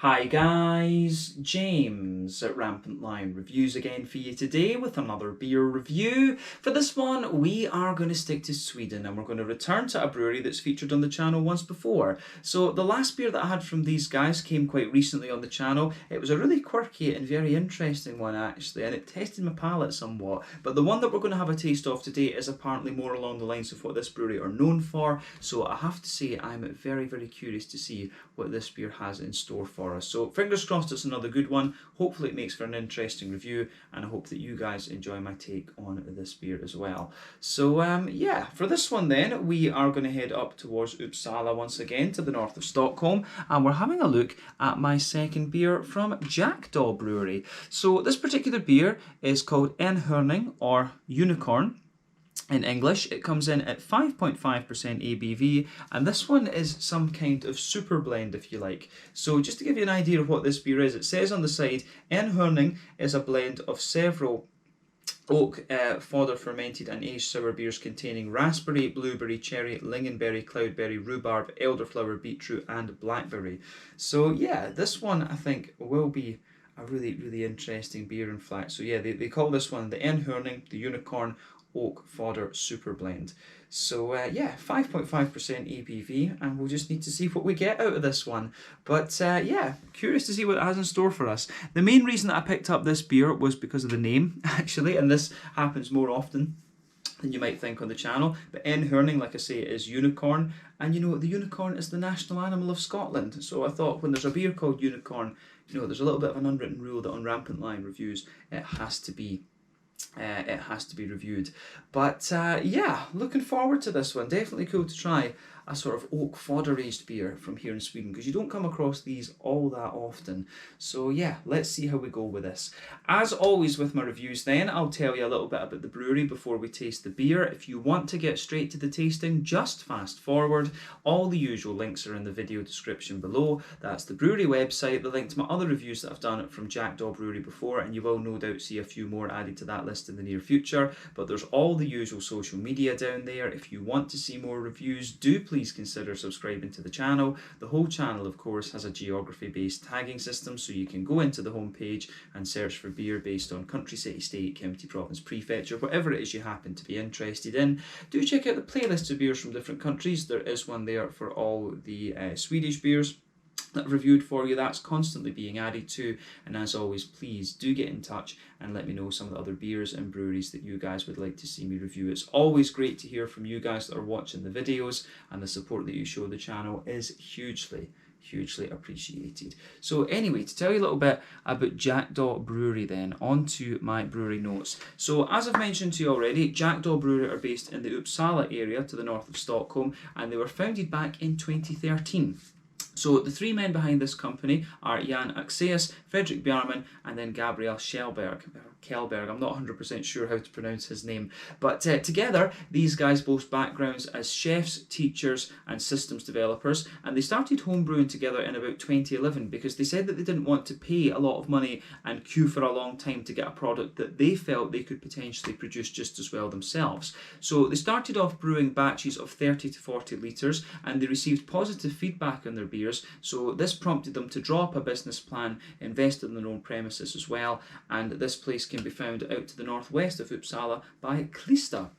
Hi guys, James at Rampant Lion Reviews again for you today with another beer review. For this one, we are going to stick to Sweden and we're going to return to a brewery that's featured on the channel once before. So the last beer that I had from these guys came quite recently on the channel. It was a really quirky and very interesting one actually, and it tested my palate somewhat. But the one that we're going to have a taste of today is apparently more along the lines of what this brewery are known for. So I have to say I'm very curious to see what this beer has in store for us. So fingers crossed it's another good one. Hopefully it makes for an interesting review, and I hope that you guys enjoy my take on this beer as well. So yeah, for this one then, we are going to head up towards Uppsala once again to the north of Stockholm, and we're having a look at my second beer from Jackdaw Brewery. So this particular beer is called Enhörning, or Unicorn in English. It comes in at 5.5% ABV, and this one is some kind of super blend, if you like. So just to give you an idea of what this beer is, it says on the side, Enhörning is a blend of several oak, fodder fermented and aged sour beers containing raspberry, blueberry, cherry, lingonberry, cloudberry, rhubarb, elderflower, beetroot and blackberry. So yeah, this one I think will be a really interesting beer in fact. So yeah, they call this one the Enhörning, the Unicorn Oak Fodder Super Blend. So yeah, 5.5% ABV, and we'll just need to see what we get out of this one. But yeah, curious to see what it has in store for us. The main reason that I picked up this beer was because of the name, actually, and this happens more often than you might think on the channel. But Enhörning, like I say, is unicorn, and you know, the unicorn is the national animal of Scotland. So I thought when there's a beer called Unicorn, you know, there's a little bit of an unwritten rule that on Rampant Lion Reviews it has to be reviewed. But yeah, looking forward to this one. Definitely cool to try a sort of oak fodder aged beer from here in Sweden, because you don't come across these all that often. So yeah, let's see how we go with this. As always with my reviews then, I'll tell you a little bit about the brewery before we taste the beer. If you want to get straight to the tasting, just fast forward. All the usual links are in the video description below. That's the brewery website, the link to my other reviews that I've done from Jackdaw Brewery before, and you will no doubt see a few more added to that list in the near future. But there's all the usual social media down there. If you want to see more reviews, do please consider subscribing to the channel. The whole channel, of course, has a geography-based tagging system, so you can go into the homepage and search for beer based on country, city, state, county, province, prefecture, whatever it is you happen to be interested in. Do check out the playlists of beers from different countries. There is one there for all the Swedish beers that I've reviewed for you. That's constantly being added to, and as always, please do get in touch and let me know some of the other beers and breweries that you guys would like to see me review. It's always great to hear from you guys that are watching the videos, and the support that you show the channel is hugely appreciated. So anyway, to tell you a little bit about Jackdaw Brewery then, on to my brewery notes. So as I've mentioned to you already, Jackdaw Brewery are based in the Uppsala area to the north of Stockholm, and they were founded back in 2013. So the three men behind this company are Jan Axeus, Fredrik Bjarman, and then Gabriel Kjellberg. I'm not 100% sure how to pronounce his name. But together, these guys boast backgrounds as chefs, teachers, and systems developers. And they started homebrewing together in about 2011 because they said that they didn't want to pay a lot of money and queue for a long time to get a product that they felt they could potentially produce just as well themselves. So they started off brewing batches of 30 to 40 litres, and they received positive feedback on their beers. So this prompted them to draw up a business plan, invest in their own premises as well, and this place can be found out to the northwest of Uppsala by Klista.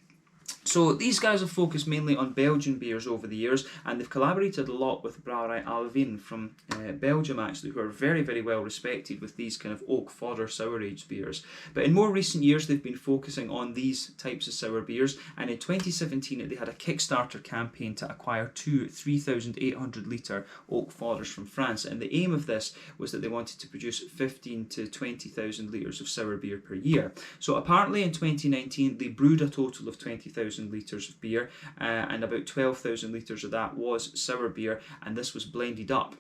So these guys have focused mainly on Belgian beers over the years, and they've collaborated a lot with Brewery Alvin from Belgium actually, who are very well respected with these kind of oak fodder sour aged beers. But in more recent years they've been focusing on these types of sour beers, and in 2017 they had a Kickstarter campaign to acquire two 3,800 litre oak fodders from France, and the aim of this was that they wanted to produce 15 to 20,000 litres of sour beer per year. So apparently in 2019 they brewed a total of 20,000 litres of beer, and about 12,000 litres of that was sour beer, and this was blended up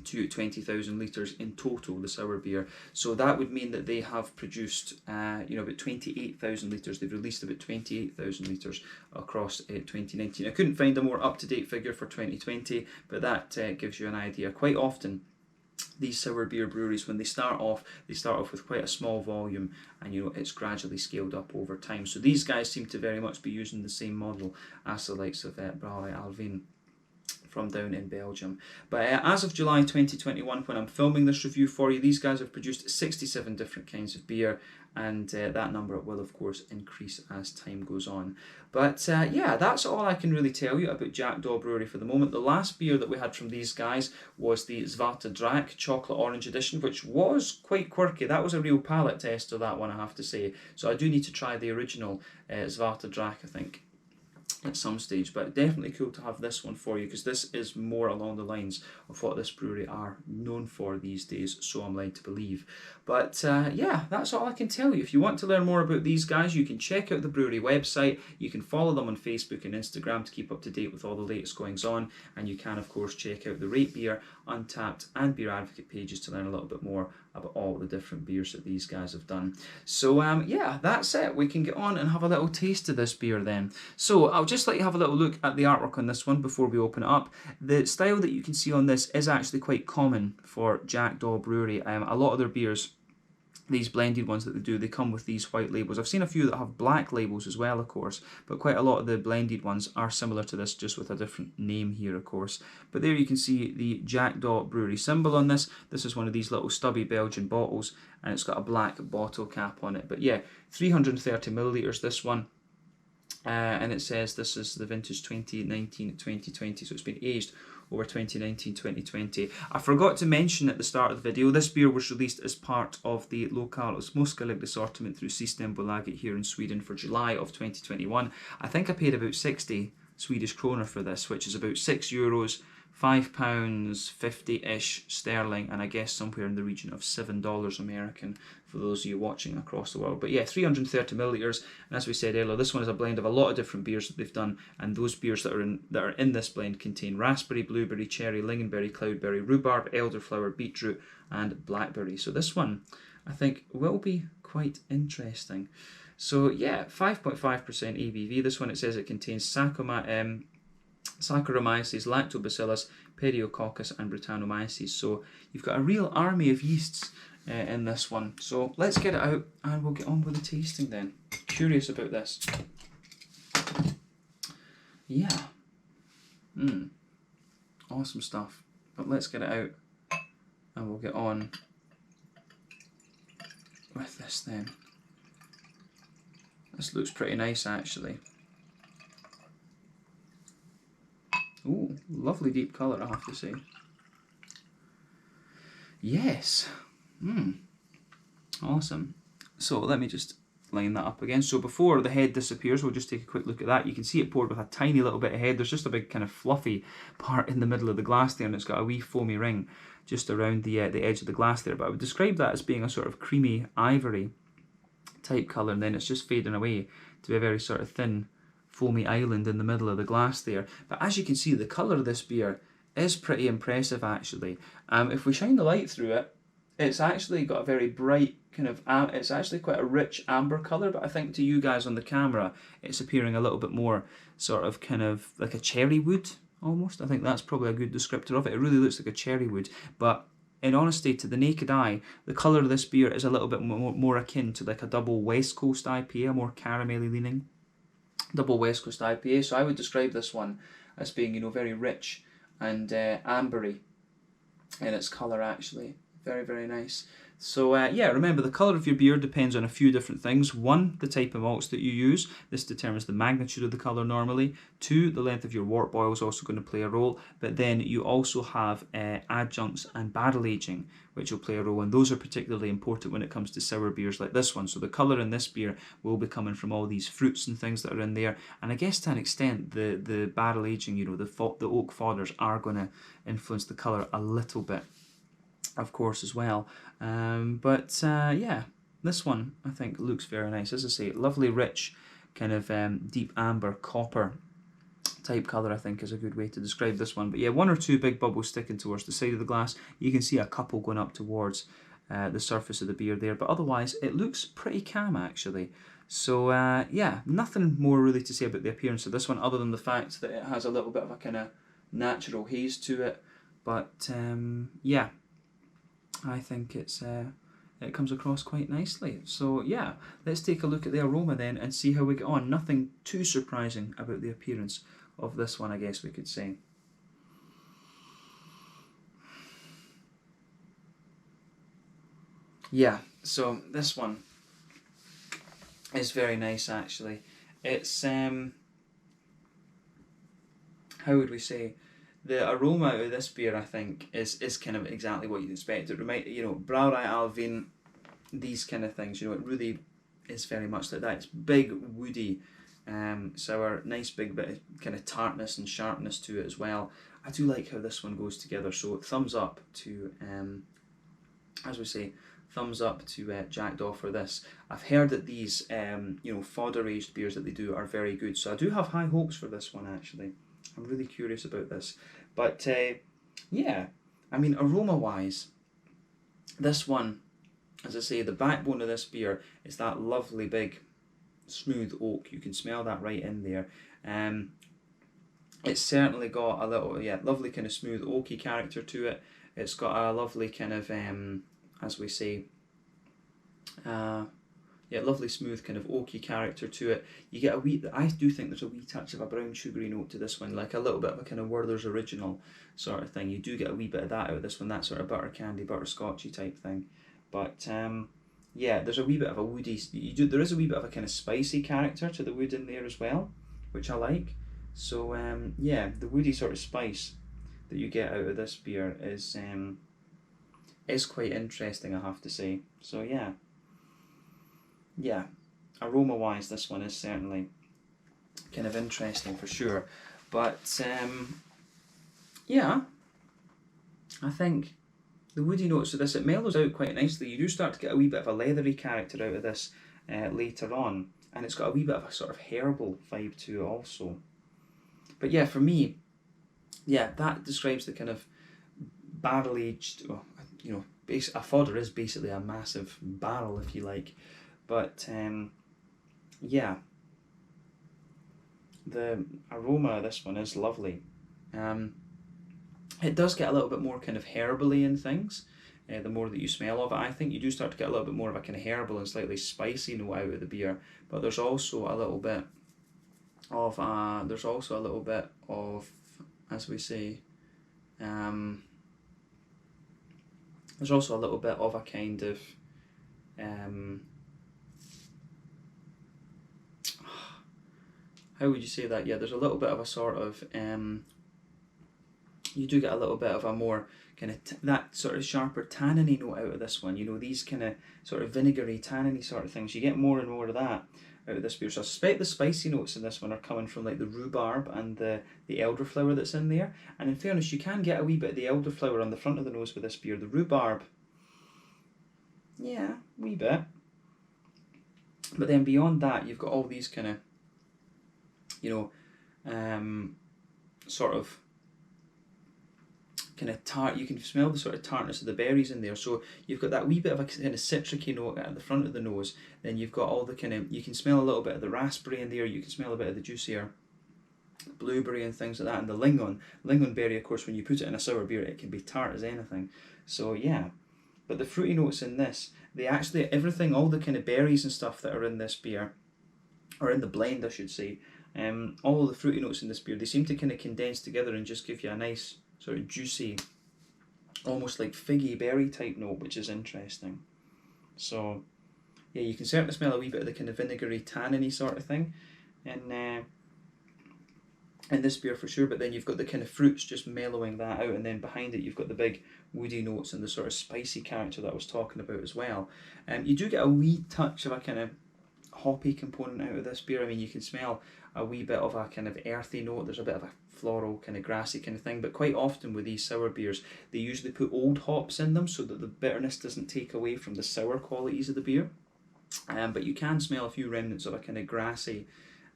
to 20,000 litres in total, the sour beer. So that would mean that they have produced about 28,000 litres. They've released about 28,000 litres across 2019. I couldn't find a more up-to-date figure for 2020, but that gives you an idea. Quite often these sour beer breweries, when they start off with quite a small volume, and it's gradually scaled up over time. So these guys seem to very much be using the same model as the likes of Brewery Alvin from down in Belgium. But as of July 2021, when I'm filming this review for you, these guys have produced 67 different kinds of beer, and that number will of course increase as time goes on. But yeah, that's all I can really tell you about Jackdaw Brewery for the moment. The last beer that we had from these guys was the Zwarte Draak Chocolate Orange Edition, which was quite quirky. That was a real palate tester, that one, I have to say. So I do need to try the original Zwarte Draak, I think, at some stage, but definitely cool to have this one for you, because this is more along the lines of what this brewery are known for these days, so I'm led to believe. But yeah, that's all I can tell you. If you want to learn more about these guys, you can check out the brewery website, you can follow them on Facebook and Instagram to keep up to date with all the latest goings on, and you can of course check out the Rate Beer, Untappd and Beer Advocate pages to learn a little bit more about all the different beers that these guys have done. So yeah, that's it. We can get on and have a little taste of this beer then. So I'll just let you have a little look at the artwork on this one before we open it up. The style that you can see on this is actually quite common for Jackdaw Brewery. A lot of their beers, these blended ones that they do, they come with these white labels. I've seen a few that have black labels as well, of course, but quite a lot of the blended ones are similar to this, just with a different name here, of course. But there you can see the Jackdaw Brewery symbol on this. This is one of these little stubby Belgian bottles, and it's got a black bottle cap on it. But yeah, 330 millilitres, this one. And it says this is the vintage 2019-2020, so it's been aged over 2019-2020. I forgot to mention at the start of the video, this beer was released as part of the Lokal Småskalig assortment through Systembolaget here in Sweden for July of 2021. I think I paid about 60 Swedish kronor for this, which is about €6, £5.50-ish sterling, and I guess somewhere in the region of $7 American for those of you watching across the world. But yeah, 330 millilitres, and as we said earlier, this one is a blend of a lot of different beers that they've done, and those beers that are in this blend contain raspberry, blueberry, cherry, lingonberry, cloudberry, rhubarb, elderflower, beetroot, and blackberry. So this one, I think, will be quite interesting. So yeah, 5.5% ABV. This one, it says it contains Saccharomyces, Lactobacillus, Pediococcus, and Brettanomyces. So you've got a real army of yeasts in this one. So let's get it out and we'll get on with the tasting then. Curious about this. Yeah. Awesome stuff. But let's get it out and we'll get on with this then. This looks pretty nice actually. Ooh, lovely deep colour, I have to say. Yes. Awesome. So let me just line that up again. So before the head disappears, we'll just take a quick look at that. You can see it poured with a tiny little bit of head. There's just a big kind of fluffy part in the middle of the glass there, and it's got a wee foamy ring just around the edge of the glass there. But I would describe that as being a sort of creamy ivory type colour, and then it's just fading away to be a very sort of thin foamy island in the middle of the glass there. But as you can see, the colour of this beer is pretty impressive actually. If we shine the light through it, it's actually got a very bright kind of, it's actually quite a rich amber colour, but I think to you guys on the camera, it's appearing a little bit more sort of kind of like a cherry wood almost. I think that's probably a good descriptor of it. It really looks like a cherry wood, but in honesty, to the naked eye, the colour of this beer is a little bit more akin to like a double West Coast IPA, more caramelly leaning double West Coast IPA. So I would describe this one as being, you know, very rich and ambery in its colour actually. Very, very nice. So yeah, remember the colour of your beer depends on a few different things. One, the type of malts that you use. This determines the magnitude of the colour normally. Two, the length of your wort boil is also going to play a role. But then you also have adjuncts and barrel aging, which will play a role. And those are particularly important when it comes to sour beers like this one. So the colour in this beer will be coming from all these fruits and things that are in there. And I guess to an extent, the barrel aging, you know, the oak fodders are going to influence the colour a little bit, of course, as well. Yeah, this one I think looks very nice. As I say, lovely rich kind of deep amber copper type colour I think is a good way to describe this one. But yeah, one or two big bubbles sticking towards the side of the glass. You can see a couple going up towards the surface of the beer there, but otherwise it looks pretty calm actually. So yeah, nothing more really to say about the appearance of this one other than the fact that it has a little bit of a kind of natural haze to it. But yeah, I think it comes across quite nicely. So yeah, let's take a look at the aroma then and see how we get on. Nothing too surprising about the appearance of this one, I guess we could say. Yeah, so this one is very nice actually. It's how would we say, the aroma out of this beer I think is kind of exactly what you'd expect. It remind Brouwerij Alvin, these kind of things. It really is very much like that. It's big, woody, sour, nice big bit of kind of tartness and sharpness to it as well. I do like how this one goes together. So thumbs up to, as we say, thumbs up to Jackdaw for this. I've heard that these, fodder aged beers that they do are very good. So I do have high hopes for this one actually. I'm really curious about this. But yeah, I mean, aroma wise, this one, as I say, the backbone of this beer is that lovely big smooth oak. You can smell that right in there. It's certainly got a little, lovely kind of smooth oaky character to it. It's got a lovely kind of, as we say, lovely smooth kind of oaky character to it. You get a wee, I do think there's a wee touch of a brown sugary note to this one, like a little bit of a kind of Werther's Original sort of thing. You do get a wee bit of that out of this one, that sort of butter candy, butterscotchy type thing. But there's a wee bit of a woody, there is a wee bit of a kind of spicy character to the wood in there as well, which I like. So the woody sort of spice that you get out of this beer is quite interesting, I have to say. So aroma wise, this one is certainly kind of interesting for sure. But I think the woody notes of this, it mellows out quite nicely. You do start to get a wee bit of a leathery character out of this later on, and it's got a wee bit of a sort of herbal vibe to it also. But yeah, for me, that describes the kind of barrel aged, a fodder is basically a massive barrel, if you like. But the aroma of this one is lovely. It does get a little bit more kind of herbally in things. The more that you smell of it, I think you do start to get a little bit more of a kind of herbal and slightly spicy note out of the beer. But there's also a little bit of as we say, there's also a little bit of a kind of how would you say that? Yeah, there's a little bit of a sort of you do get a little bit of a more kind of that sort of sharper tanniny note out of this one. These kind of sort of vinegary, tanniny sort of things. You get more and more of that out of this beer. So I suspect the spicy notes in this one are coming from like the rhubarb and the elderflower that's in there. And in fairness, you can get a wee bit of the elderflower on the front of the nose with this beer. The rhubarb, wee bit. But then beyond that, you've got all these kind of, sort of kind of tart. You can smell the sort of tartness of the berries in there. So you've got that wee bit of a kind of citricy note at the front of the nose. Then you've got all the kind of, you can smell a little bit of the raspberry in there. You can smell a bit of the juicier blueberry and things like that. And the lingon berry, of course, when you put it in a sour beer, it can be tart as anything. So but the fruity notes in this, they actually, everything, all the kind of berries and stuff that are in this beer, or in the blend I should say, all of the fruity notes in this beer, they seem to kind of condense together and just give you a nice sort of juicy, almost like figgy berry type note, which is interesting. So you can certainly smell a wee bit of the kind of vinegary, tanniny sort of thing in this beer for sure. But then you've got the kind of fruits just mellowing that out, and then behind it you've got the big woody notes and the sort of spicy character that I was talking about as well. You do get a wee touch of a kind of hoppy component out of this beer. I mean, you can smell a wee bit of a kind of earthy note. There's a bit of a floral, kind of grassy kind of thing. But quite often with these sour beers, they usually put old hops in them so that the bitterness doesn't take away from the sour qualities of the beer. But you can smell a few remnants of a kind of grassy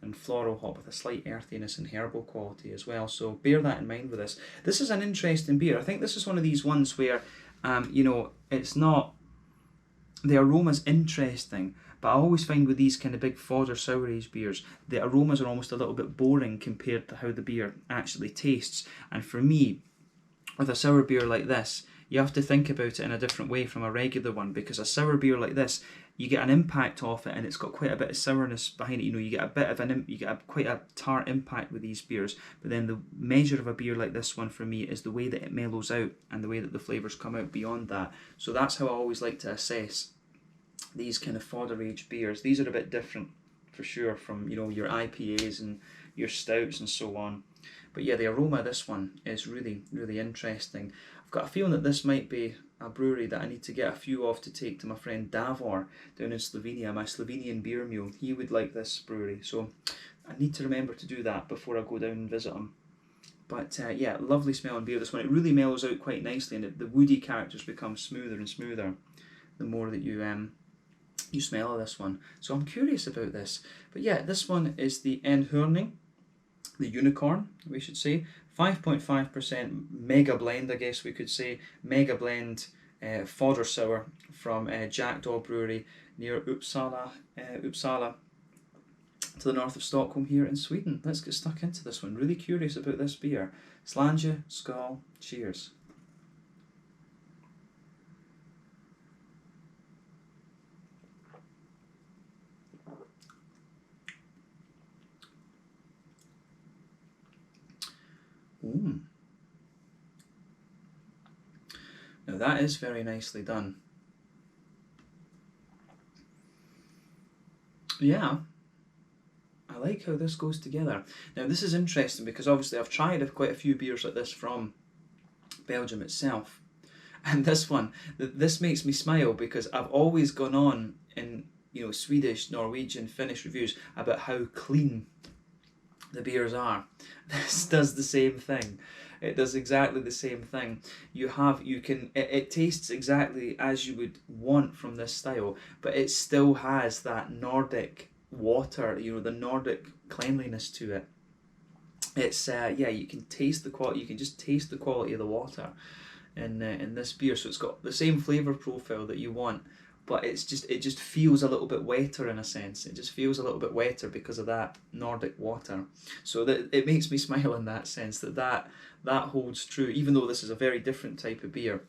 and floral hop with a slight earthiness and herbal quality as well. So bear that in mind with this. This is an interesting beer. I think this is one of these ones where, it's not, the aroma's interesting, but I always find with these kind of big fodder sour aged beers, the aromas are almost a little bit boring compared to how the beer actually tastes. And for me, with a sour beer like this, you have to think about it in a different way from a regular one, because a sour beer like this, you get an impact off it, and it's got quite a bit of sourness behind it. You know, you get a bit of quite a tart impact with these beers. But then the measure of a beer like this one for me is the way that it mellows out and the way that the flavours come out beyond that. So that's how I always like to assess these kind of fodder aged beers. These are a bit different for sure from, you know, your IPAs and your stouts and so on. But yeah, the aroma of this one is really, really interesting. I've got a feeling that this might be a brewery that I need to get a few of to take to my friend Davor down in Slovenia, my Slovenian beer mule. He would like this brewery, so I need to remember to do that before I go down and visit him. But yeah, lovely smelling beer, this one. It really mellows out quite nicely, and the woody characters become smoother and smoother the more that you smell of this one. So I'm curious about this. But yeah, this one is the Enhörning, the unicorn, we should say. 5.5% mega blend, I guess we could say. Mega blend fodder sour from Jackdaw Brewery near Uppsala, to the north of Stockholm here in Sweden. Let's get stuck into this one. Really curious about this beer. Slange, skål, cheers. Ooh. Now that is very nicely done. Yeah, I like how this goes together. Now this is interesting because obviously I've tried quite a few beers like this from Belgium itself, and this one, this makes me smile because I've always gone on in, you know, Swedish, Norwegian, Finnish reviews about how clean the beers are. This does the same thing. It does exactly the same thing. It tastes exactly as you would want from this style, but it still has that Nordic water, you know, the Nordic cleanliness to it. It's yeah, you can taste the quality. You can just taste the quality of the water in this beer. So it's got the same flavour profile that you want, but it just feels a little bit wetter in a sense. It just feels a little bit wetter because of that Nordic water. So that it makes me smile in that sense, that holds true, even though this is a very different type of beer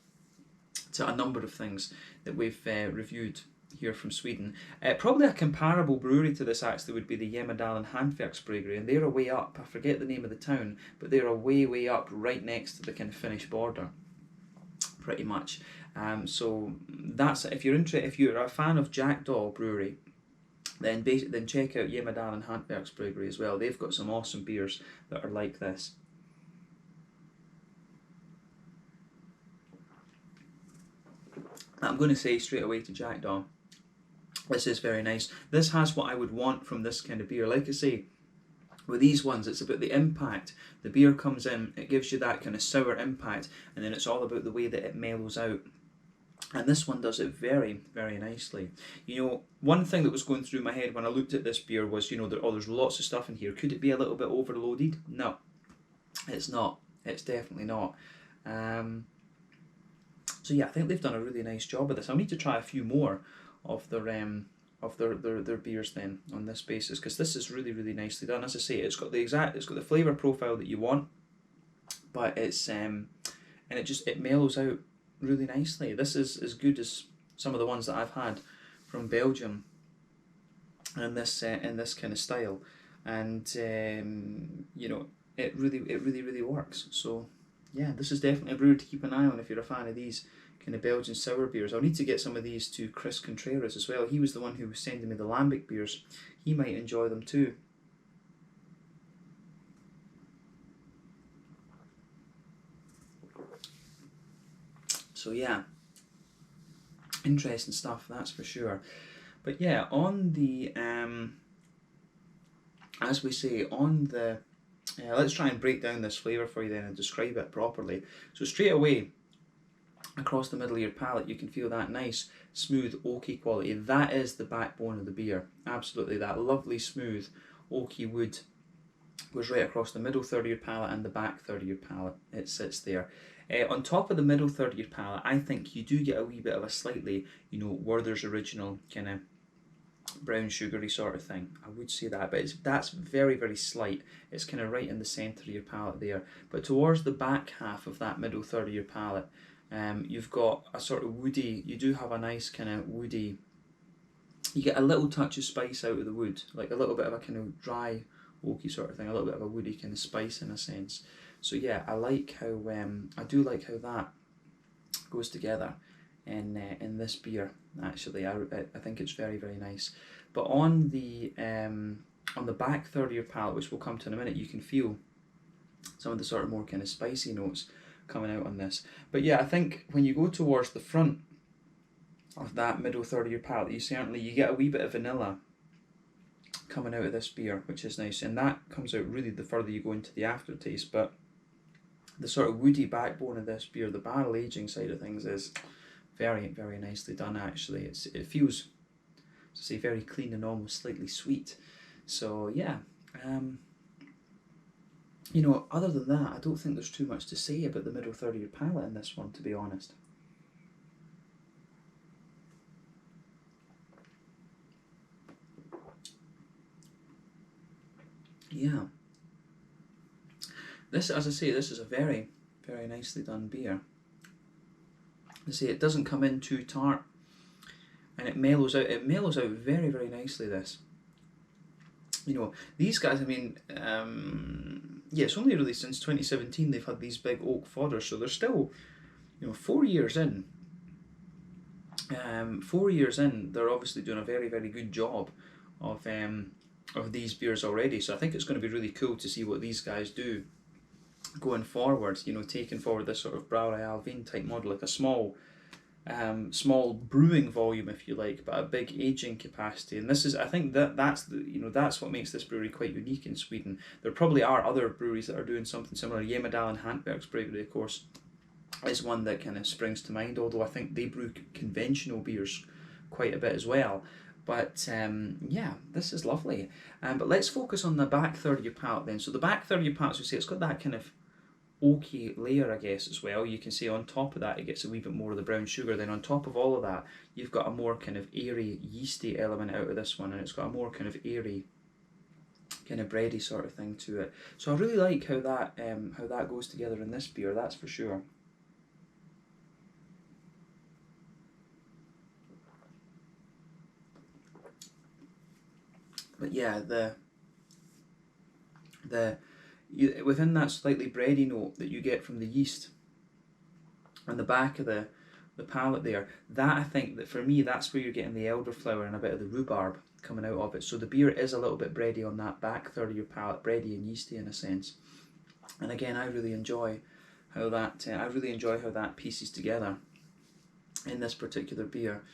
to a number of things that we've reviewed here from Sweden. Probably a comparable brewery to this actually would be the Jämmerdalen Brewery, and they're a way up. I forget the name of the town, but they're a way up right next to the kind of Finnish border, pretty much. So that's, if you're a fan of Jackdaw Brewery, then check out Jämmerdalen Brewery as well. They've got some awesome beers that are like this. I'm going to say straight away to Jackdaw, this is very nice. This has what I would want from this kind of beer. Like I say, with these ones, it's about the impact. The beer comes in, it gives you that kind of sour impact, and then it's all about the way that it mellows out. And this one does it very, very nicely. You know, one thing that was going through my head when I looked at this beer was, you know, there's lots of stuff in here. Could it be a little bit overloaded? No, it's not. It's definitely not. So yeah, I think they've done a really nice job of this. I'll need to try a few more of their beers then on this basis, because this is really, really nicely done. As I say, it's got the flavour profile that you want, but it's and it mellows out really nicely. This is as good as some of the ones that I've had from Belgium in this kind of style, and you know, it really works. So yeah, this is definitely a brewery to keep an eye on if you're a fan of these kind of Belgian sour beers. I'll need to get some of these to Chris Contreras as well. He was the one who was sending me the lambic beers. He might enjoy them too. So yeah, interesting stuff, that's for sure. But yeah, on the as we say, on the let's try and break down this flavour for you then and describe it properly. So straight away, across the middle of your palate, you can feel that nice, smooth, oaky quality. That is the backbone of the beer. Absolutely, that lovely, smooth, oaky wood goes right across the middle third of your palate and the back third of your palate. It sits there. On top of the middle third of your palate, I think you do get a wee bit of a slightly, you know, Werther's Original kind of brown sugary sort of thing. I would say that, but that's very, very slight. It's kind of right in the centre of your palate there. But towards the back half of that middle third of your palate, You've got a sort of woody, you do have a nice kind of woody, you get a little touch of spice out of the wood, like a little bit of a kind of dry oaky sort of thing, a little bit of a woody kind of spice in a sense. So yeah, I like how, I do like how that goes together in this beer. Actually, I think it's very, very nice. But on the back third of your palate, which we'll come to in a minute, you can feel some of the sort of more kind of spicy notes coming out on this. But yeah, I think when you go towards the front of that middle third of your palate, you get a wee bit of vanilla coming out of this beer, which is nice, and that comes out really the further you go into the aftertaste. But the sort of woody backbone of this beer, the barrel aging side of things, is very, very nicely done. Actually, it feels, to say, very clean and almost slightly sweet. So yeah, you know, other than that, I don't think there's too much to say about the middle third of your palate in this one, to be honest. Yeah. This, as I say, this is a very, very nicely done beer. I say it doesn't come in too tart, and it mellows out. It mellows out very, very nicely. This, you know, these guys. I mean, yeah, it's only really since 2017 they've had these big oak fodders, so they're still, you know, 4 years in. 4 years in, they're obviously doing a very, very good job of these beers already. So I think it's going to be really cool to see what these guys do going forward. You know, taking forward this sort of Brewery Notes type model, like a small brewing volume, if you like, but a big aging capacity. And this is, I think that's what makes this brewery quite unique in Sweden. There probably are other breweries that are doing something similar. Jämerdal and Hantberg's brewery, of course, is one that kind of springs to mind, although I think they brew conventional beers quite a bit as well. But yeah, this is lovely. But let's focus on the back third of your palate then. So the back third of your palate, as we say, it's got that kind of oaky layer, I guess, as well. You can see on top of that it gets a wee bit more of the brown sugar. Then on top of all of that, you've got a more kind of airy, yeasty element out of this one, and it's got a more kind of airy, kind of bready sort of thing to it. So I really like how that goes together in this beer, that's for sure. But yeah, within that slightly bready note that you get from the yeast on the back of the palate there, that I think that for me, that's where you're getting the elderflower and a bit of the rhubarb coming out of it. So the beer is a little bit bready on that back third of your palate, bready and yeasty in a sense. And again, I really enjoy how that pieces together in this particular beer.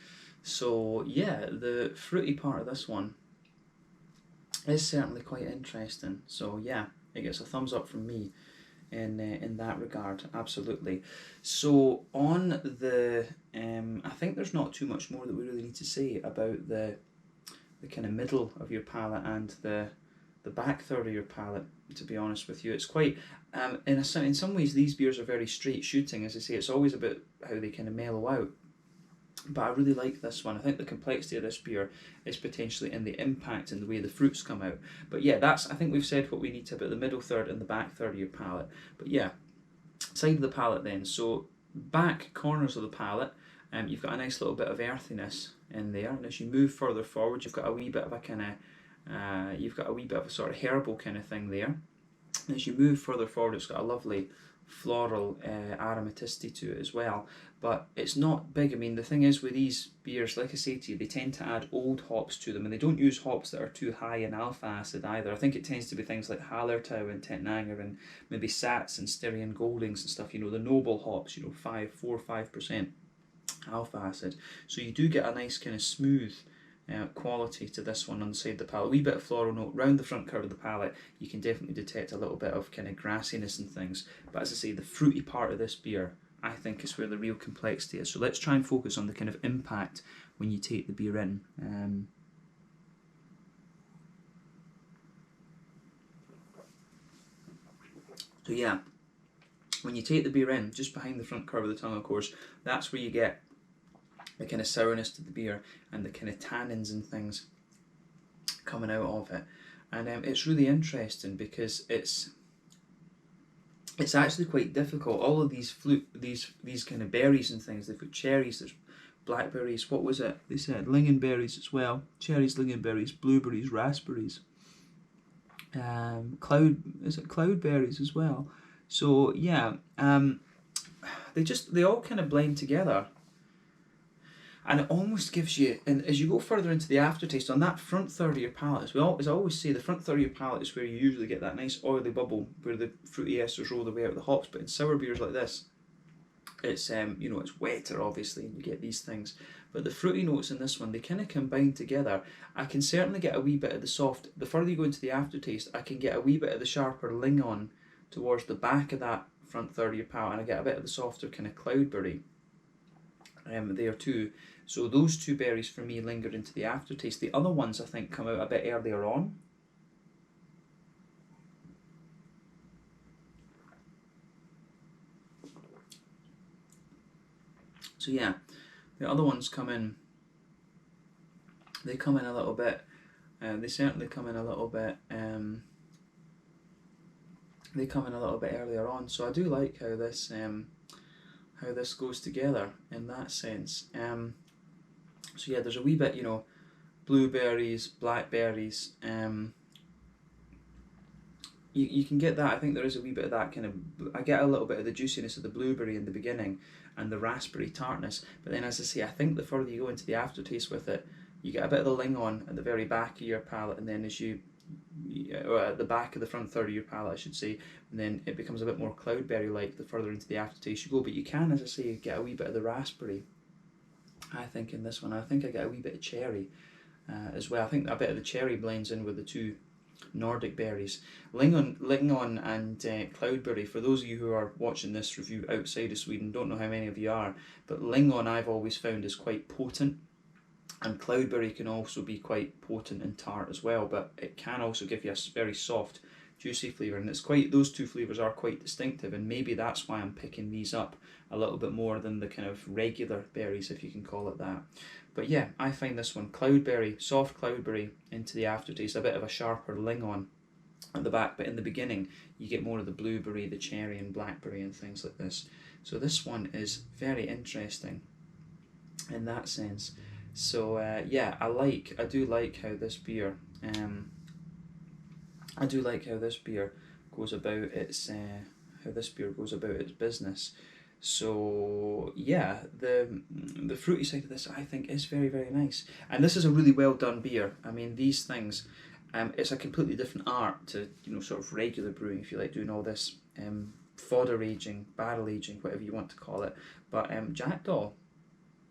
So yeah, the fruity part of this one is certainly quite interesting. So yeah, it gets a thumbs up from me in that regard, absolutely. So on the, I think there's not too much more that we really need to say about the kind of middle of your palate and the back third of your palate. To be honest with you, it's quite in some ways these beers are very straight shooting. As I say, it's always about how they kind of mellow out. But I really like this one. I think the complexity of this beer is potentially in the impact and the way the fruits come out. But yeah, I think we've said what we need to about the middle third and the back third of your palate. But yeah, side of the palate then. So back corners of the palate, you've got a nice little bit of earthiness in there. And as you move further forward, you've got a wee bit of a sort of herbal kind of thing there. And as you move further forward, it's got a lovely floral aromaticity to it as well, but it's not big. I mean, the thing is with these beers, like I say to you, they tend to add old hops to them, and they don't use hops that are too high in alpha acid either. I think it tends to be things like Hallertau and Tettnanger and maybe Sats and Styrian Goldings and stuff, you know, the noble hops, you know, 4-5% alpha acid. So you do get a nice kind of smooth quality to this one on the side of the palate. A wee bit of floral note round the front curve of the palate. You can definitely detect a little bit of kind of grassiness and things. But as I say, the fruity part of this beer, I think, is where the real complexity is. So let's try and focus on the kind of impact when you take the beer in. So yeah, when you take the beer in, just behind the front curve of the tongue, of course, that's where you get the kind of sourness to the beer and the kind of tannins and things coming out of it. And it's really interesting because it's it's actually quite difficult. All of these these kind of berries and things. They've got cherries. There's blackberries. What was it? They said lingonberries as well. Cherries, lingonberries, blueberries, raspberries. Cloudberries as well. So yeah, they all kind of blend together, and it almost gives you. And as you go further into the aftertaste, on that front third of your palate, as I always say, the front third of your palate is where you usually get that nice oily bubble where the fruity esters roll their way out of the hops. But in sour beers like this, it's it's wetter obviously, and you get these things. But the fruity notes in this one, they kind of combine together. I can certainly get a wee bit of the soft. The further you go into the aftertaste, I can get a wee bit of the sharper lingon towards the back of that front third of your palate, and I get a bit of the softer kind of cloudberry there too. So those two berries for me linger into the aftertaste. The other ones I think come out a bit earlier on. So yeah, the other ones come in. They come in a little bit. They certainly come in a little bit. They come in a little bit earlier on. So I do like how this goes together in that sense. So yeah, there's a wee bit, blueberries, blackberries. You can get that. I think there is a wee bit of that kind of. I get a little bit of the juiciness of the blueberry in the beginning, and the raspberry tartness. But then, as I say, I think the further you go into the aftertaste with it, you get a bit of the lingon at the very back of your palate, and then or at the back of the front third of your palate, I should say, and then it becomes a bit more cloudberry-like the further into the aftertaste you go. But you can, as I say, get a wee bit of the raspberry. I think in this one, I think I get a wee bit of cherry as well. I think a bit of the cherry blends in with the two Nordic berries. Lingon and cloudberry, for those of you who are watching this review outside of Sweden, don't know how many of you are, but lingon I've always found is quite potent, and cloudberry can also be quite potent and tart as well, but it can also give you a very soft, juicy flavour, and those two flavours are quite distinctive, and maybe that's why I'm picking these up a little bit more than the kind of regular berries, if you can call it that. But yeah, I find this one cloudberry, soft cloudberry into the aftertaste, a bit of a sharper lingon at the back, but in the beginning you get more of the blueberry, the cherry and blackberry and things like this. So this one is very interesting in that sense. So yeah, I do like how this beer goes about its business. So yeah, the fruity side of this I think is very, very nice, and this is a really well done beer. I mean, these things, it's a completely different art to sort of regular brewing, if you like doing all this fodder aging, barrel aging, whatever you want to call it. But Jackdaw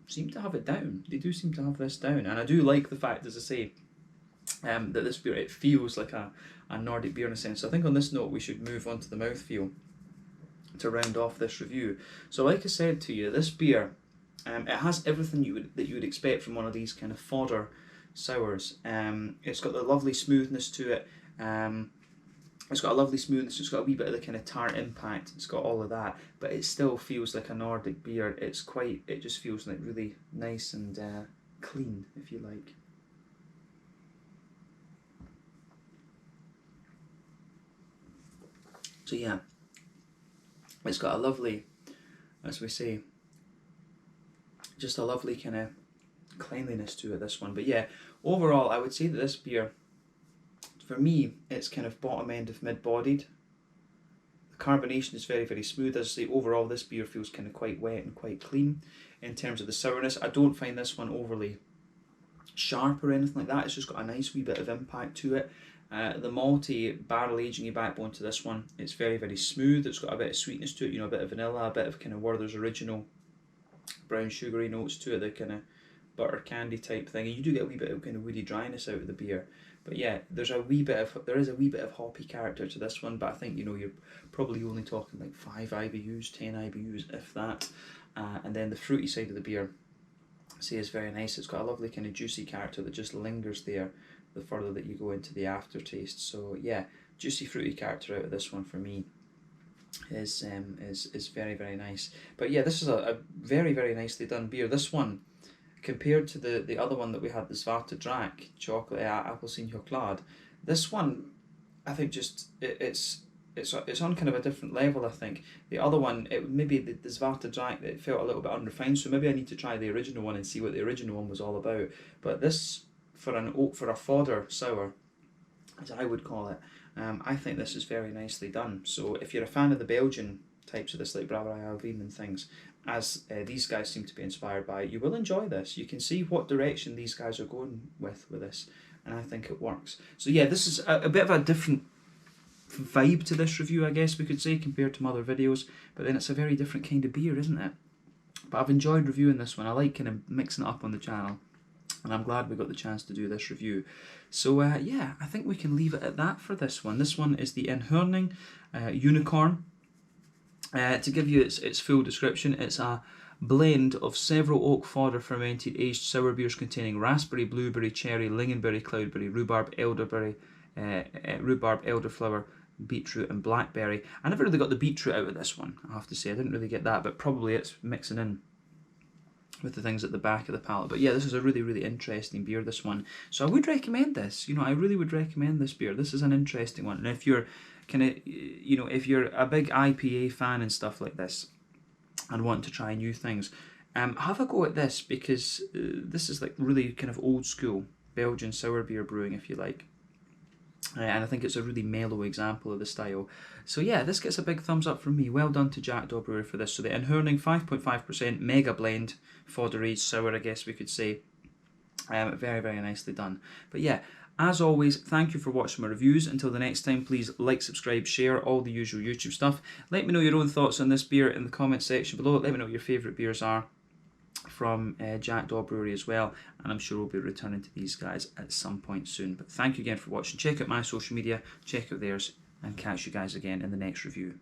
seem to have it down. They do seem to have this down, and I do like the fact, as I say, that this beer, it feels like a Nordic beer in a sense. So I think on this note we should move on to the mouthfeel to round off this review. So like I said to you, this beer, it has everything that you would expect from one of these kind of fodder sours. It's got the lovely smoothness to it. It's got a wee bit of the kind of tart impact. It's got all of that, but it still feels like a Nordic beer. It just feels like really nice and clean, if you like. So yeah, it's got a lovely, as we say, just a lovely kind of cleanliness to it, this one. But yeah, overall I would say that this beer, for me, it's kind of bottom end of mid-bodied. The carbonation is very, very smooth. As I say, overall this beer feels kind of quite wet and quite clean. In terms of the sourness, I don't find this one overly sharp or anything like that. It's just got a nice wee bit of impact to it. The malty barrel aging backbone to this one, it's very, very smooth. It's got a bit of sweetness to it, a bit of vanilla, a bit of kind of Werther's original brown sugary notes to it, the kind of butter candy type thing. And you do get a wee bit of kind of woody dryness out of the beer. But yeah, there is a wee bit of hoppy character to this one, but I think you're probably only talking like 5 IBUs, 10 IBUs, if that. And then the fruity side of the beer, I say, is very nice. It's got a lovely kind of juicy character that just lingers there the further that you go into the aftertaste. So yeah, juicy fruity character out of this one for me is very, very nice. But yeah, this is a very, very nicely done beer. This one, compared to the other one that we had, the Svarte Drac chocolate appelsine choklad, this one I think just it's it's on kind of a different level, I think. The other one, maybe the Svarta Jack, that felt a little bit unrefined, so maybe I need to try the original one and see what the original one was all about. But this, for a fodder sour, as I would call it, I think this is very nicely done. So if you're a fan of the Belgian types of this, like Brewery Notes and things, as these guys seem to be inspired by, you will enjoy this. You can see what direction these guys are going with this, and I think it works. So yeah, this is a bit of a different vibe to this review, I guess we could say, compared to my other videos, but then it's a very different kind of beer, isn't it? But I've enjoyed reviewing this one. I like kind of mixing it up on the channel, and I'm glad we got the chance to do this review. So yeah, I think we can leave it at that for this one. This one is the Enhörning Unicorn. To give you its full description, it's a blend of several oak fodder fermented aged sour beers containing raspberry, blueberry, cherry, lingonberry, cloudberry, rhubarb, elderberry, rhubarb, elderflower, beetroot and blackberry. I never really got the beetroot out of this one, I have to say. I didn't really get that, but probably it's mixing in with the things at the back of the palate. But yeah, this is a really, really interesting beer, this one. So I would recommend this. You know, I really would recommend this beer. This is an interesting one. And if you're kind of, you know, if you're a big IPA fan and stuff like this and want to try new things, have a go at this, because this is like really kind of old school Belgian sour beer brewing, if you like. And I think it's a really mellow example of the style. So yeah, this gets a big thumbs up from me. Well done to Jackdaw Brewery for this. So the Enhörning 5.5% mega blend fodder aged sour, I guess we could say. Very, very nicely done. But yeah, as always, thank you for watching my reviews. Until the next time, please like, subscribe, share, all the usual YouTube stuff. Let me know your own thoughts on this beer in the comments section below. Let me know what your favourite beers are from Jackdaw Brewery as well, and I'm sure we'll be returning to these guys at some point soon. But thank you again for watching. Check out my social media, check out theirs, and catch you guys again in the next review.